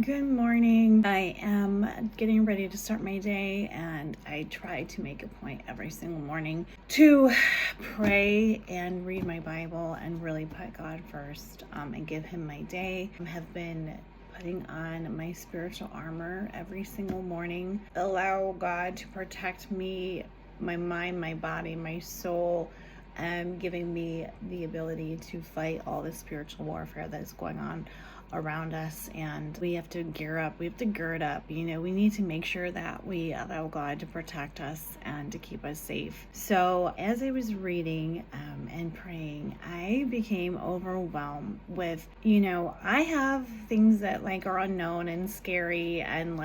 Good morning. I am getting ready to start my day, and I try to make a point every single morning to pray and read my Bible and really put God first and give Him my day. I have been putting on my spiritual armor every single morning. Allow God to protect me, my mind, my body, my soul, giving me the ability to fight all the spiritual warfare that is going on around us. And we have to gear up, we have to gird up. We need to make sure that we allow God to protect us and to keep us safe. So as I was reading and praying, I became overwhelmed with, I have things that are unknown and scary, and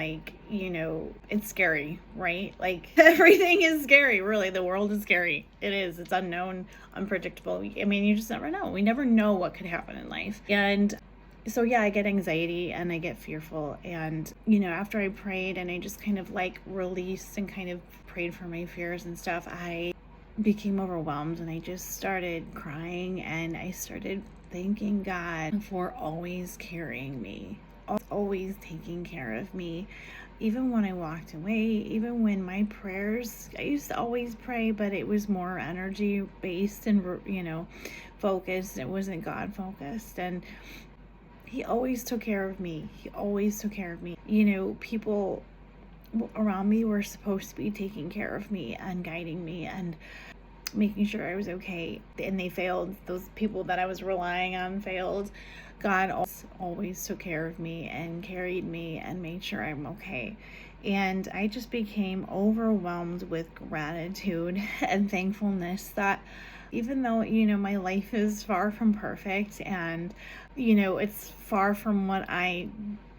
it's scary, right? Everything is scary, really. The world is scary. It is. It's unknown, unpredictable. You just never know. We never know what could happen in life. And so I get anxiety and I get fearful. And, after I prayed and I just kind of released and kind of prayed for my fears and stuff, I became overwhelmed and I just started crying, and I started thanking God for always carrying me, always taking care of me. Even when I walked away, even when my prayers, I used to always pray, but it was more energy based and, focused. It wasn't God focused. And He always took care of me. People around me were supposed to be taking care of me and guiding me and making sure I was okay. And they failed. Those people that I was relying on failed. God always took care of me and carried me and made sure I'm okay. And I just became overwhelmed with gratitude and thankfulness that even though, my life is far from perfect, and, it's far from what I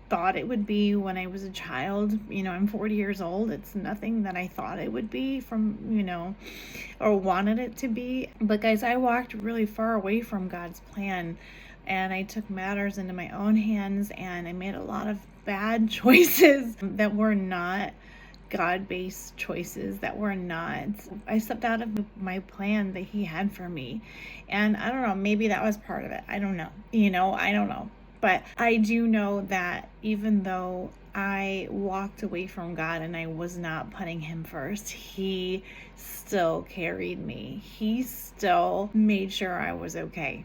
thought it would be when I was a child. I'm 40 years old. It's nothing that I thought it would be or wanted it to be. But guys, I walked really far away from God's plan, and I took matters into my own hands, and I made a lot of bad choices that were not God-based choices, that were not. I stepped out of my plan that He had for me. And I don't know, maybe that was part of it. I don't know. I don't know. But I do know that even though I walked away from God and I was not putting Him first, He still carried me. He still made sure I was okay.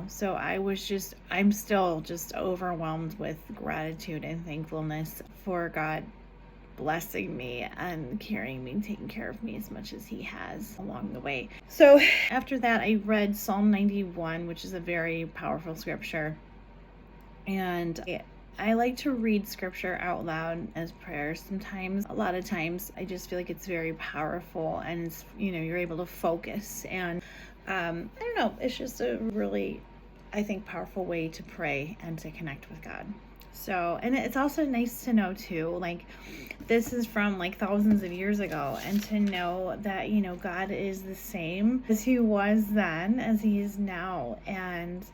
So I'm still just overwhelmed with gratitude and thankfulness for God blessing me and carrying me and taking care of me as much as He has along the way. So after that, I read Psalm 91, which is a very powerful scripture. And I like to read scripture out loud as prayers sometimes. A lot of times I just feel like it's very powerful, and it's, you're able to focus. And I don't know, it's just a really, I think, powerful way to pray and to connect with God. So, and it's also nice to know too, this is from thousands of years ago, and to know that, God is the same as He was then, as He is now. And,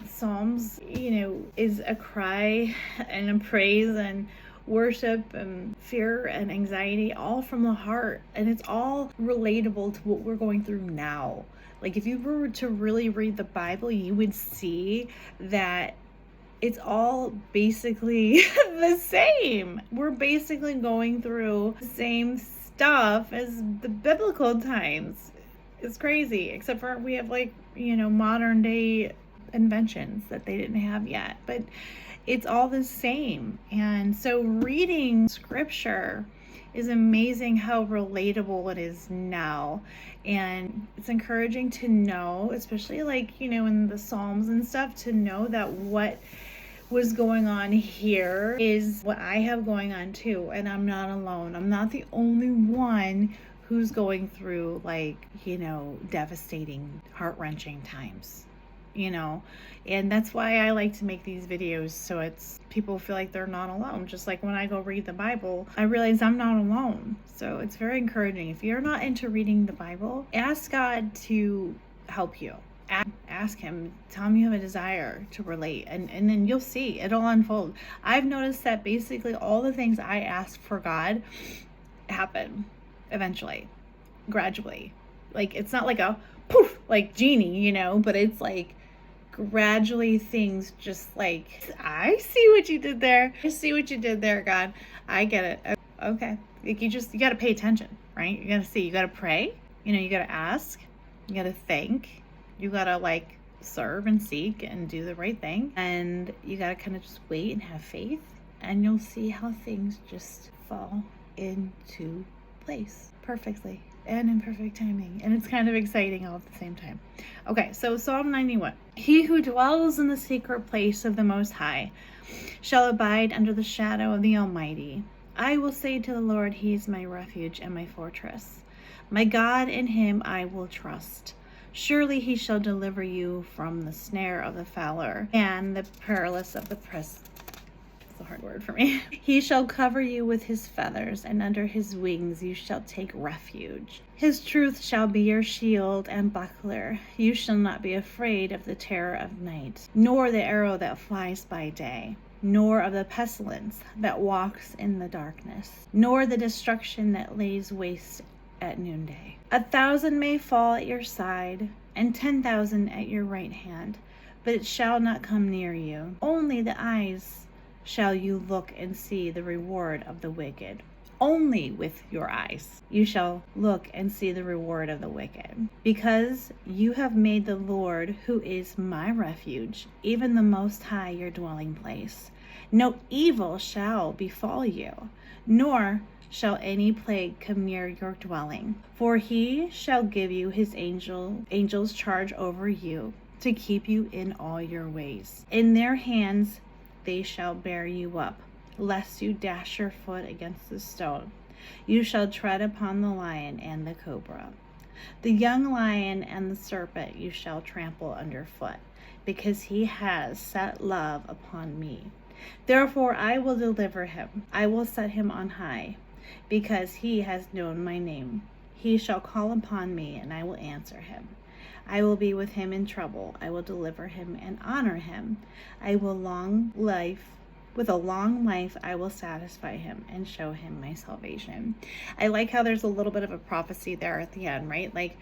Psalms, is a cry and a praise and worship and fear and anxiety, all from the heart. And it's all relatable to what we're going through now. If you were to really read the Bible, you would see that it's all basically the same. We're basically going through the same stuff as the biblical times. It's crazy, except for we have modern day inventions that they didn't have yet. But it's all the same. And so reading scripture is amazing how relatable it is now. And it's encouraging to know, especially in the Psalms and stuff, to know that what was going on here is what I have going on too. And I'm not alone. I'm not the only one who's going through devastating, heart-wrenching times. And that's why I like to make these videos, so it's people feel like they're not alone. Just like when I go read the Bible, I realize I'm not alone. So it's very encouraging. If you're not into reading the Bible, ask God to help you. Ask Him, tell Him you have a desire to relate, and then you'll see it'll unfold. I've noticed that basically all the things I ask for God happen eventually, gradually. It's not like a poof, like genie, but it's gradually things just like, I see what you did there. I see what you did there, God. I get it. Okay. Like you got to pay attention, right? You got to see, you got to pray, you got to ask, you got to thank, you got to like serve and seek and do the right thing. And you got to kind of just wait and have faith, and you'll see how things just fall into place perfectly and in perfect timing. And it's kind of exciting all at the same time. Okay, so Psalm 91. He who dwells in the secret place of the Most High shall abide under the shadow of the Almighty. I will say to the Lord, He is my refuge and my fortress. My God, in Him I will trust. Surely He shall deliver you from the snare of the fowler and the perilous of the press. It's a hard word for me. He shall cover you with His feathers, and under His wings you shall take refuge. His truth shall be your shield and buckler. You shall not be afraid of the terror of night, nor the arrow that flies by day, nor of the pestilence that walks in the darkness, nor the destruction that lays waste at noonday. 1,000 may fall at your side, and 10,000 at your right hand, but it shall not come near you. Only the eyes shall you look and see the reward of the wicked. Only with your eyes you shall look and see the reward of the wicked. Because you have made the Lord, who is my refuge, even the Most High, your dwelling place. No evil shall befall you, nor shall any plague come near your dwelling. For He shall give you His angels charge over you, to keep you in all your ways. In their hands they shall bear you up, lest you dash your foot against the stone. You shall tread upon the lion and the cobra. The young lion and the serpent you shall trample underfoot, because He has set love upon me. Therefore I will deliver him. I will set him on high, because he has known my name. He shall call upon me, and I will answer him. I will be with him in trouble. I will deliver him and honor him. With a long life, I will satisfy him and show him my salvation. I like how there's a little bit of a prophecy there at the end, right? Like,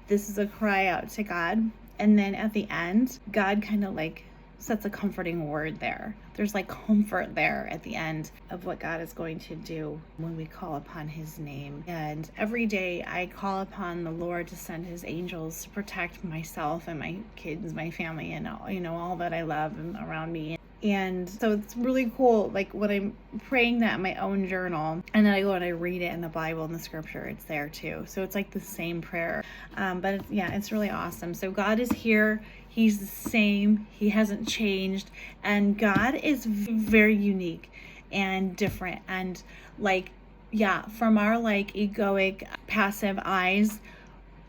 this is a cry out to God. And then at the end, God kind of like sets a comforting word there. There's like comfort there at the end of what God is going to do when we call upon His name. And every day I call upon the Lord to send His angels to protect myself and my kids, my family, and all that I love and around me. And so it's really cool, like when I'm praying that in my own journal, and then I go and I read it in the Bible and the scripture, it's there too. So it's like the same prayer. But it's really awesome. So God is here. He's the same. He hasn't changed. And God is very unique and different. And from our egoic, passive eyes,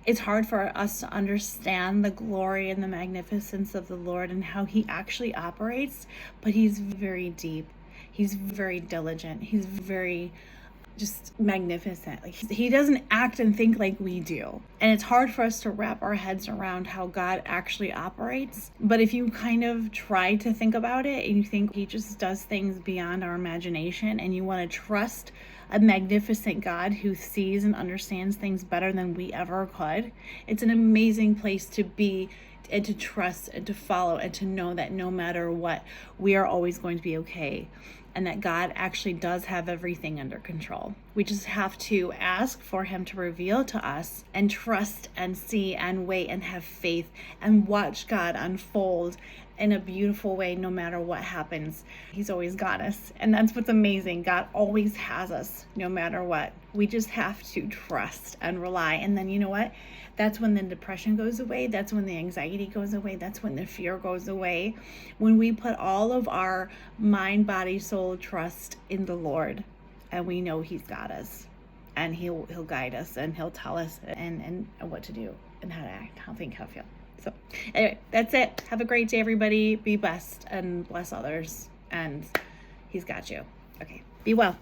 it's hard for us to understand the glory and the magnificence of the Lord and how He actually operates, but He's very deep. He's very diligent. He's very just magnificent. Like He doesn't act and think like we do. And it's hard for us to wrap our heads around how God actually operates. But if you kind of try to think about it and you think He just does things beyond our imagination, and you want to trust a magnificent God who sees and understands things better than we ever could, it's an amazing place to be and to trust and to follow and to know that no matter what, we are always going to be okay, and that God actually does have everything under control. We just have to ask for Him to reveal to us and trust and see and wait and have faith and watch God unfold in a beautiful way no matter what happens. He's always got us. And that's what's amazing. God always has us no matter what. We just have to trust and rely. And then you know what? That's when the depression goes away. That's when the anxiety goes away. That's when the fear goes away. When we put all of our mind, body, soul trust in the Lord, and we know He's got us, and He'll guide us, and He'll tell us and what to do and how to act, how to think, how to feel. So anyway, that's it. Have a great day, everybody. Be blessed and bless others, and He's got you. Okay, be well.